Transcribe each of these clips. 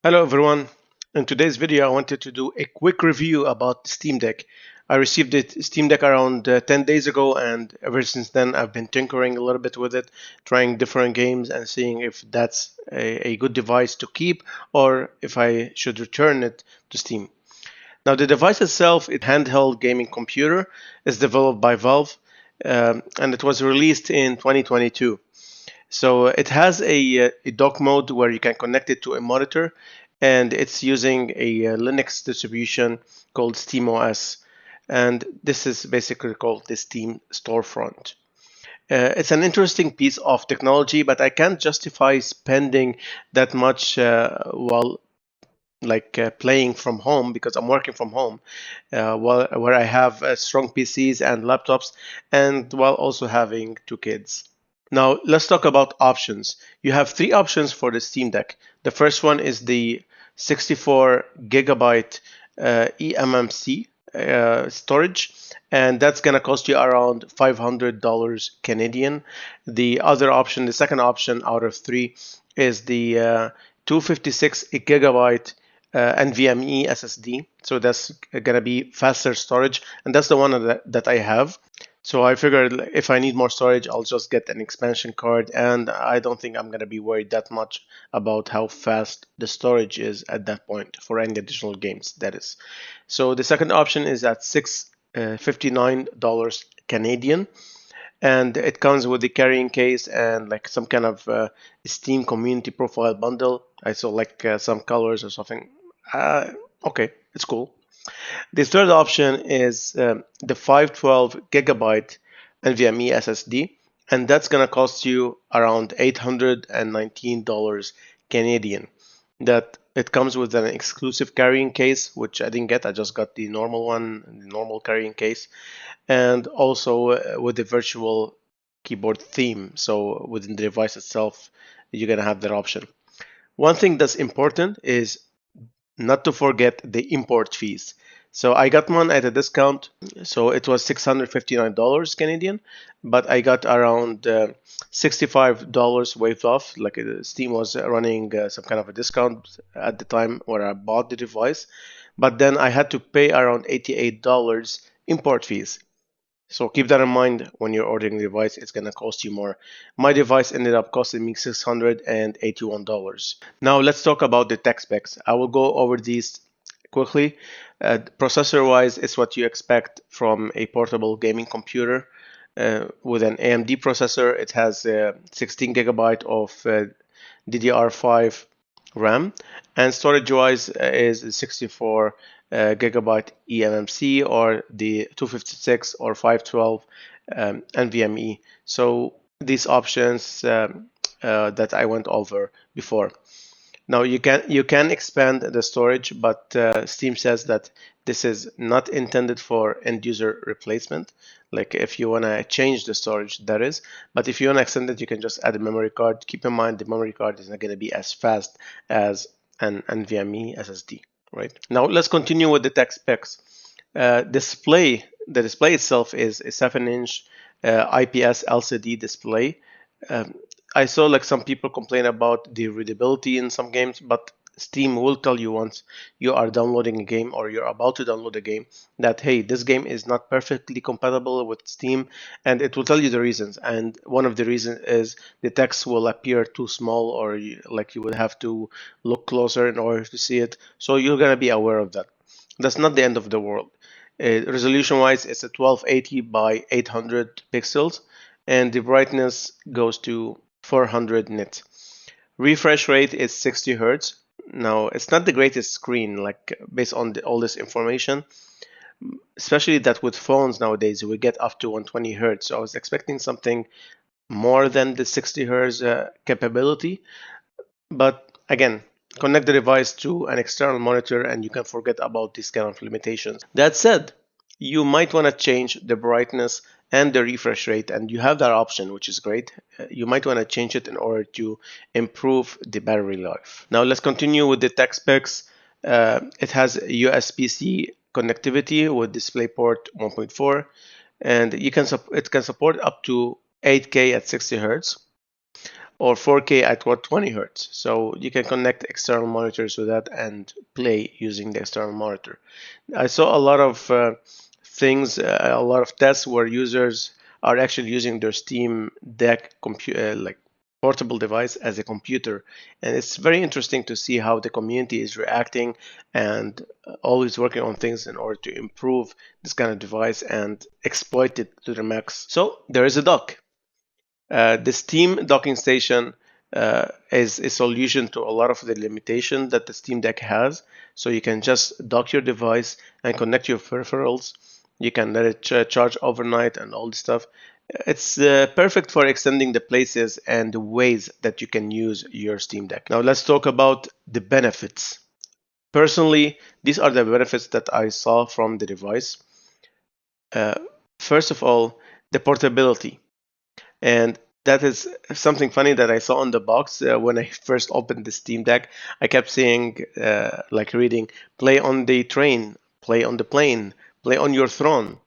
Hello everyone. In today's video, I wanted to do a quick review about Steam Deck. I received the Steam Deck around 10 days ago, and ever since then I've been tinkering a little bit with it, trying different games and seeing if that's a good device to keep or if I should return it to Steam. Now the device itself, it's a handheld gaming computer. It's developed by Valve, and it was released in 2022. So it has a dock mode where you can connect it to a monitor, and it's using a Linux distribution called SteamOS. And this is basically called the Steam storefront. It's an interesting piece of technology, but I can't justify spending that much while playing from home because I'm working from home, where I have strong PCs and laptops, and while also having two kids. Now, let's talk about options. You have three options for the Steam Deck. The first one is the 64 gigabyte eMMC storage, and that's going to cost you around $500 Canadian. The other option, the second option out of three, is the 256 gigabyte NVMe SSD. So that's going to be faster storage, and that's the one that I have. So I figured if I need more storage, I'll just get an expansion card, and I don't think I'm going to be worried that much about how fast the storage is at that point for any additional games, that is. So the second option is at $659 Canadian, and it comes with the carrying case and like some kind of Steam community profile bundle. I saw some colors or something. Okay, it's cool. The third option is the 512 gigabyte NVMe SSD, and that's going to cost you around $819 Canadian. That it comes with an exclusive carrying case, which I didn't get. I just got the normal one, the normal carrying case, and also with the virtual keyboard theme. So within the device itself, you're going to have that option. One thing that's important is not to forget the import fees. So I got one at a discount. So it was $659 Canadian, but I got around $65 waived off. Like Steam was running some kind of a discount at the time where I bought the device. But then I had to pay around $88 import fees. So keep that in mind when you're ordering the device, it's going to cost you more. My device ended up costing me $681. Now let's talk about the tech specs. I will go over these quickly. Processor-wise, it's what you expect from a portable gaming computer. With an AMD processor, it has 16 gigabyte of DDR5 RAM, and storage-wise is 64 gigabyte eMMC or the 256 or 512 NVMe. So these options that I went over before. Now you can expand the storage, but Steam says that this is not intended for end user replacement. Like if you want to change the storage, that is. But if you want to extend it, you can just add a memory card. Keep in mind the memory card is not going to be as fast as an NVMe SSD. Right. Now let's continue with the tech specs. The display itself is a 7-inch IPS LCD display. I saw like some people complain about the readability in some games, but Steam will tell you once you are downloading a game or you're about to download a game that, hey, this game is not perfectly compatible with Steam, and it will tell you the reasons. And one of the reasons is the text will appear too small, or you would have to look closer in order to see it. So you're going to be aware of that. That's not the end of the world. Resolution wise, it's a 1280 by 800 pixels, and the brightness goes to 400 nits. Refresh rate is 60 hertz. Now, it's not the greatest screen, like based on all this information, especially that with phones nowadays, we get up to 120 hertz. So I was expecting something more than the 60 hertz capability. But again, connect the device to an external monitor and you can forget about these kind of limitations. That said, you might want to change the brightness and the refresh rate, and you have that option, which is great. You might want to change it in order to improve the battery life. Now let's continue with the tech specs. It has USB-C connectivity with DisplayPort 1.4, and it can support up to 8K at 60 hertz. or 4K at 120 hertz. So you can connect external monitors with that and play using the external monitor. I saw a lot of things, a lot of tests where users are actually using their Steam Deck computer, like portable device, as a computer, and it's very interesting to see how the community is reacting and always working on things in order to improve this kind of device and exploit it to the max. So there is a dock. The Steam docking station is a solution to a lot of the limitation that the Steam Deck has. So you can just dock your device and connect your peripherals. You can let it charge overnight and all this stuff. It's perfect for extending the places and the ways that you can use your Steam Deck. Now let's talk about the benefits. Personally, these are the benefits that I saw from the device. Uh, First of all, the portability. And that is something funny that I saw on the box when I first opened the Steam Deck. I kept seeing, like reading, play on the train, play on the plane, play on your throne,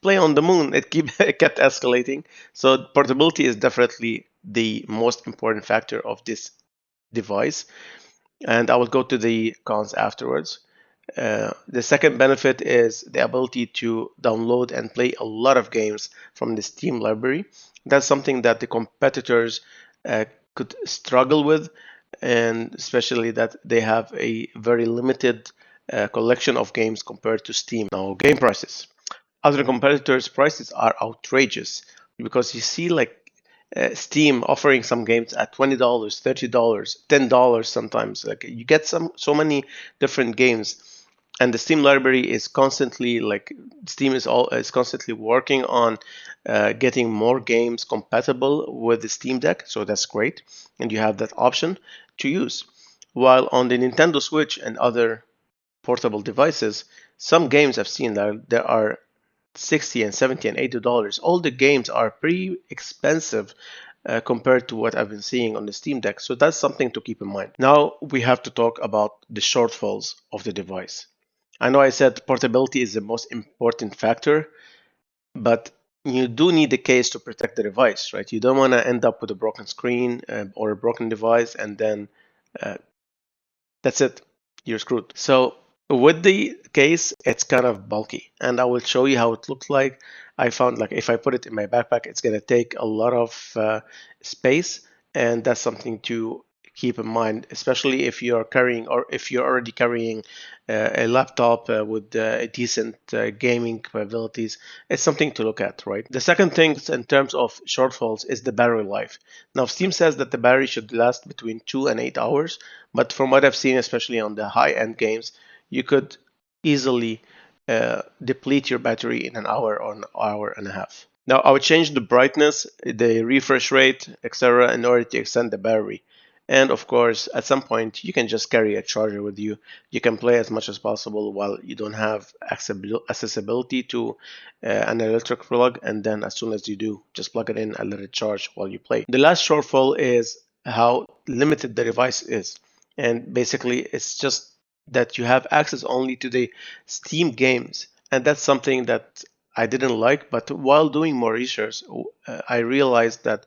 play on the moon. It kept escalating. So portability is definitely the most important factor of this device. And I will go to the cons afterwards. The second benefit is the ability to download and play a lot of games from the Steam library. That's something that the competitors uh, could struggle with, and especially that they have a very limited collection of games compared to Steam. Now, game prices. Other competitors' prices are outrageous because you see like Steam offering some games at $20, $30, $10 sometimes. Like you get so many different games, and the Steam library is constantly like Steam is constantly working on getting more games compatible with the Steam Deck. So that's great, and you have that option to use. While on the Nintendo Switch and other portable devices, some games I've seen that there are 60 and 70 and $80. All the games are pretty expensive compared to what I've been seeing on the Steam Deck. So that's something to keep in mind. Now we have to talk about the shortfalls of the device. I know I said portability is the most important factor, but you do need a case to protect the device, right? You don't want to end up with a broken screen or a broken device, and then uh, that's it. You're screwed. So with the case, it's kind of bulky, and I will show you how it looks like. I found like if I put it in my backpack, it's gonna take a lot of space, and that's something to keep in mind, especially if you're carrying or if you're already carrying a laptop with decent gaming capabilities. It's something to look at, right? The second thing in terms of shortfalls is the battery life. Now, Steam says that the battery should last between 2 and 8 hours, but from what I've seen, especially on the high-end games, you could easily deplete your battery in an hour or an hour and a half. Now, I would change the brightness, the refresh rate, etc., in order to extend the battery. And of course, at some point, you can just carry a charger with you. You can play as much as possible while you don't have accessibility to an electric plug. And then, as soon as you do, just plug it in and let it charge while you play. The last shortfall is how limited the device is. And basically, it's just that you have access only to the Steam games. And that's something that I didn't like. But while doing more research, I realized that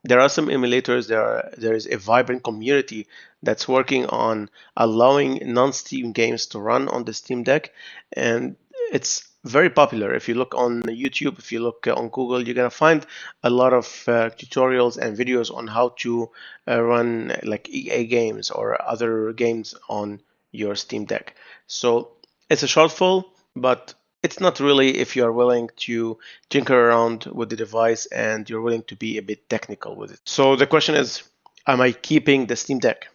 there are some emulators, there is a vibrant community that's working on allowing non-Steam games to run on the Steam Deck, and it's very popular. If you look on YouTube, if you look on Google, you're gonna find a lot of tutorials and videos on how to run like EA games or other games on your Steam Deck. So it's a shortfall, but it's not really if you're willing to tinker around with the device and you're willing to be a bit technical with it. So the question is, am I keeping the Steam Deck?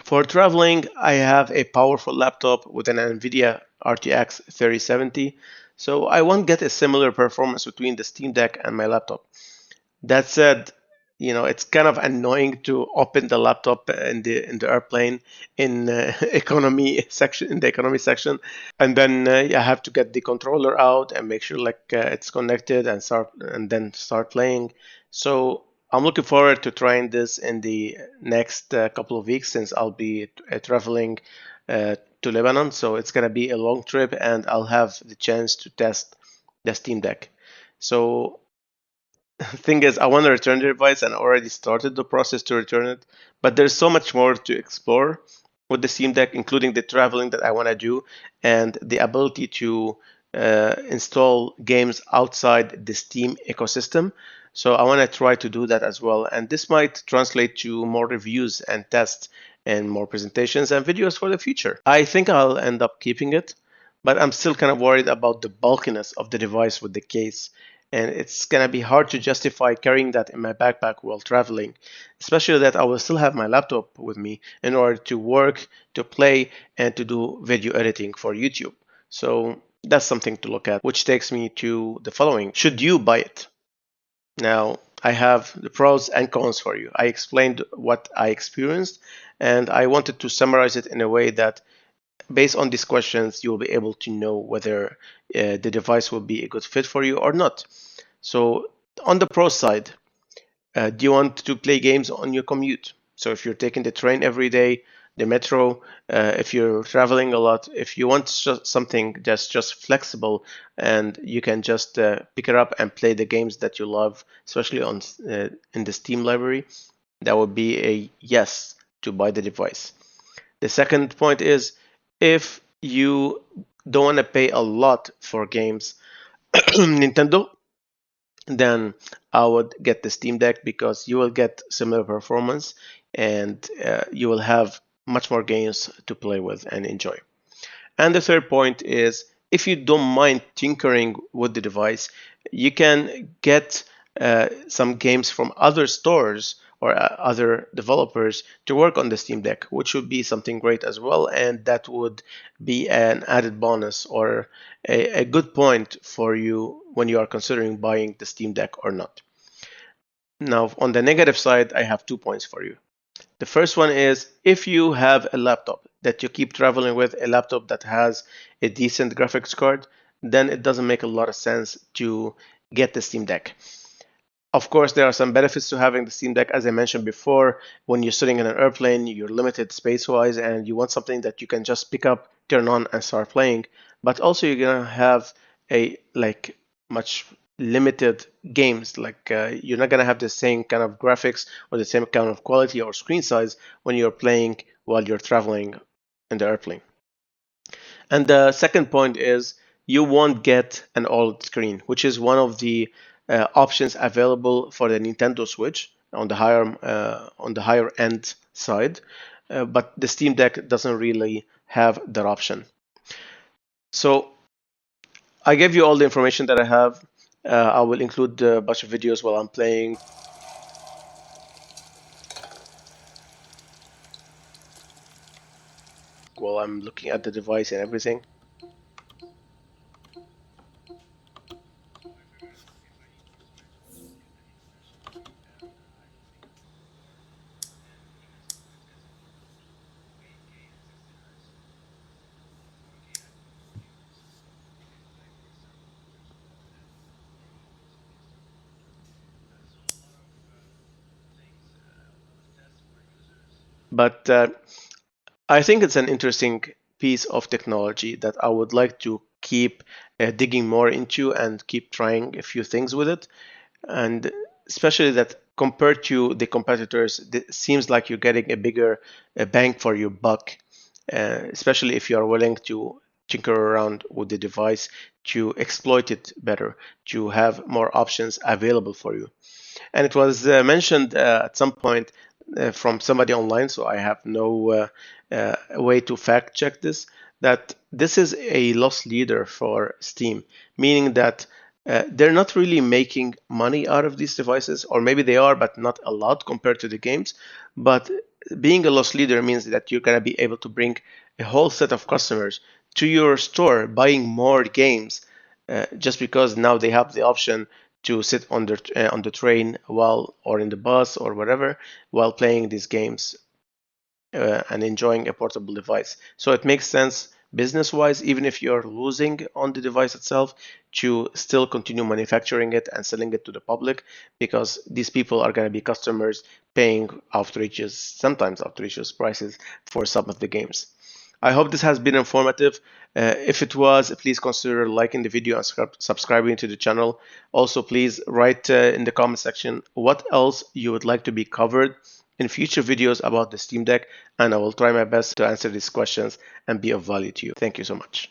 For traveling, I have a powerful laptop with an NVIDIA RTX 3070, so I won't get a similar performance between the Steam Deck and my laptop. That said, it's kind of annoying to open the laptop in the airplane in the economy section, and then I have to get the controller out and make sure like it's connected and then start playing. So I'm looking forward to trying this in the next couple of weeks since I'll be traveling to Lebanon. So it's gonna be a long trip, and I'll have the chance to test the Steam Deck. So Thing is, I want to return the device and I already started the process to return it, but there's so much more to explore with the Steam Deck, including the traveling that I want to do and the ability to install games outside the Steam ecosystem. So I want to try to do that as well. And this might translate to more reviews and tests and more presentations and videos for the future. I think I'll end up keeping it, but I'm still kind of worried about the bulkiness of the device with the case, and it's gonna be hard to justify carrying that in my backpack while traveling, especially that I will still have my laptop with me in order to work, to play, and to do video editing for YouTube. So that's something to look at, which takes me to the following. Should you buy it? Now, I have the pros and cons for you. I explained what I experienced, and I wanted to summarize it in a way that based on these questions, you'll be able to know whether the device will be a good fit for you or not. So on the pro side, do you want to play games on your commute? So if you're taking the train every day, the metro, if you're traveling a lot, if you want something that's just flexible and you can just pick it up and play the games that you love, especially on in the Steam library, that would be a yes to buy the device. The second point is if you don't want to pay a lot for games, Nintendo, then I would get the Steam Deck because you will get similar performance and you will have much more games to play with and enjoy. And the third point is if you don't mind tinkering with the device, you can get some games from other stores or other developers to work on the Steam Deck, which would be something great as well. And that would be an added bonus or a good point for you when you are considering buying the Steam Deck or not. Now, on the negative side, I have 2 points for you. The first one is if you have a laptop that you keep traveling with, a laptop that has a decent graphics card, then it doesn't make a lot of sense to get the Steam Deck. Of course, there are some benefits to having the Steam Deck. As I mentioned before, when you're sitting in an airplane, you're limited space-wise and you want something that you can just pick up, turn on, and start playing. But also, you're gonna have a much limited games. You're not gonna have the same kind of graphics or the same kind of quality or screen size when you're playing while you're traveling in the airplane. And the second point is you won't get an OLED screen, which is one of the options available for the Nintendo Switch on the higher end side, but the Steam Deck doesn't really have that option. So I gave you all the information that I have. I will include a bunch of videos while I'm playing, while I'm looking at the device and everything. But I think it's an interesting piece of technology that I would like to keep digging more into and keep trying a few things with it. And especially that compared to the competitors, it seems like you're getting a bigger bang for your buck, especially if you are willing to tinker around with the device to exploit it better, to have more options available for you. And it was mentioned at some point from somebody online, so I have no way to fact check this, that this is a loss leader for Steam, meaning that they're not really making money out of these devices, or maybe they are, but not a lot compared to the games. But being a loss leader means that you're going to be able to bring a whole set of customers to your store buying more games just because now they have the option to sit on the train while or in the bus or whatever while playing these games and enjoying a portable device. So it makes sense business wise, even if you're losing on the device itself, to still continue manufacturing it and selling it to the public because these people are going to be customers paying outrageous, sometimes outrageous prices for some of the games. I hope this has been informative. If it was, please consider liking the video and subscribing to the channel. Also, please write in the comment section what else you would like to be covered in future videos about the Steam Deck, and I will try my best to answer these questions and be of value to you. Thank you so much.